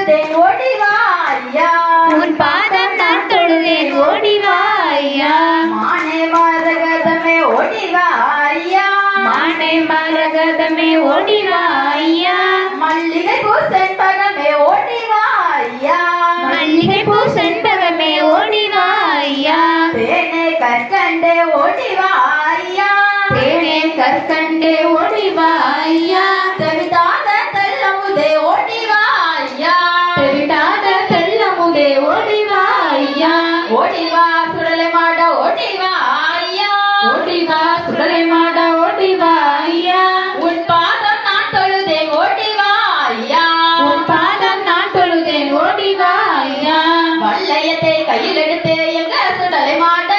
தொழுதேன் ஓடிவா ஐயா உன் பாதம் நான் தொழுதேன் ஓடிவா ஐயா மானே மரகதமே ஓடிவா ஐயா மானே மரகதமே ஓடிவா ஐயா மல்லிகை பூ செண்பகமே ஓடிவா ஐயா மல்லிகை பூ செண்பகமே ஓடிவா ஐயா தேனே கற்கண்டே ஓடிவா ஐயா தேனே கற்கண்டே ஓடிவா ஐயா தெவிட்டாத தெல்லமுதே ஓடிவா ஐயா தெவிட்டாத தெல்லமுதே ஓடிவா ஐயா ஓடிவா சுடலை மாட ஓடிவா ஐயா ஓடிவா சுடலை மாட ஓடிவா ஐயா உன் பாதம் நான் தொழுதேன் ஓடிவா ஐயா உன் பாதம் நான் தொழுதேன் ஓடிவா ஐயா வல்லையத்தை கையில் எடுத்து எங்க சுடலை மாட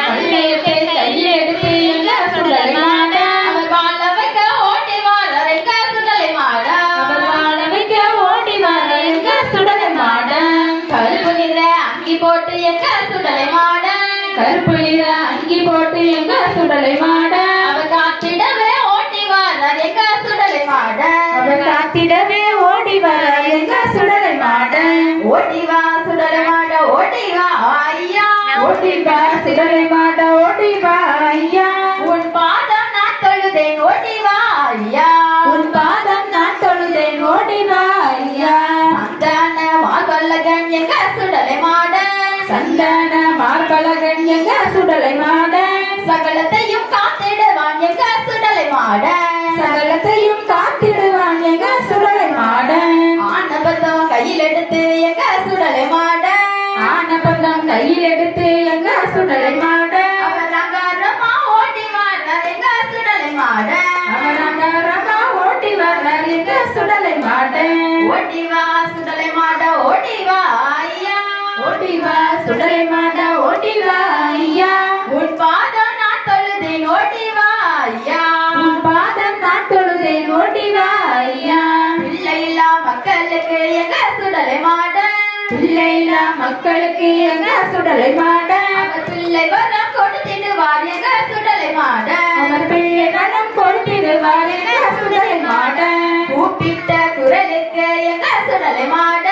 வல்லையத்தை கையில் எடுத்து எங்க சுடலை மாட அவர் வாழ வைக்க ஓடி வாழ எங்க சுடலை மாட அவர் வாழ வைக்க ஓடி வர எங்க சுடலை மாட கருப்பு நிற அங்கி போட்டு எங்க சுடலை மாட கருப்பு நிற அங்கி போட்டு எங்க சுடலை மாட அவர் காத்திடவே ஓடி வாழ எங்க சுடலை மாட அவர் காத்திடவே ஓடி வர எங்க சுடலை மாட ஓடி வா சுடலை மாட ஓடி வா ஐயா ஓடி வா சுடலை மாட ஓடி வா ஐயா உன் பாதம் நான் தொழுதேன் ஓடி வா ஐயா உன் பாதம் நான் தொழுதேன் ஓடி வா ஐயா சந்தான மார்பல்லகன் எங்க சுடலை மாட சந்தான மார்பலகன் எங்க சுடலை மாட சகலத்தையும் காத்திடுவான் எங்க சுடலை மாட சகலத்தையும் காத்திடுவான் எங்க சுடலை மாட ஆனபதம் கையில் எடுத்து எங்க சுடலை மாட ஆனபதம் கையில் எடுத்து எங்க சுடலை மாட அவர் அங்காரமா ஓடி வாழ எங்க சுடலை மாட அவன் அங்காரமா ஓடி வர்றார் எங்க சுடலை மாட ஓடி வா சுடலை மாட ஓடி வா ஐயா ஓடி வா சுடலை மாட ஓடி வா ஐயா உன் பாதம் நான் தொழுதேன் ஓடி வா ஐயா உன் பாதம் நான் தொழுதேன் ஓடி வா ஐயா பிள்ளை இல்லா மக்களுக்கு எங்க சுடலை மாட பிள்ளை இல்லா மக்களுக்கு எங்க சுடலை மாட அவர் பிள்ளை வரம் கொடுத்திடுவார் எங்க சுடலை மாட அவர் பிள்ளை வரம் கொடுத்திடுவார் எங்க சுடலை மாட கூப்பிட்ட குரலுக்கு எங்க சுடலை மாட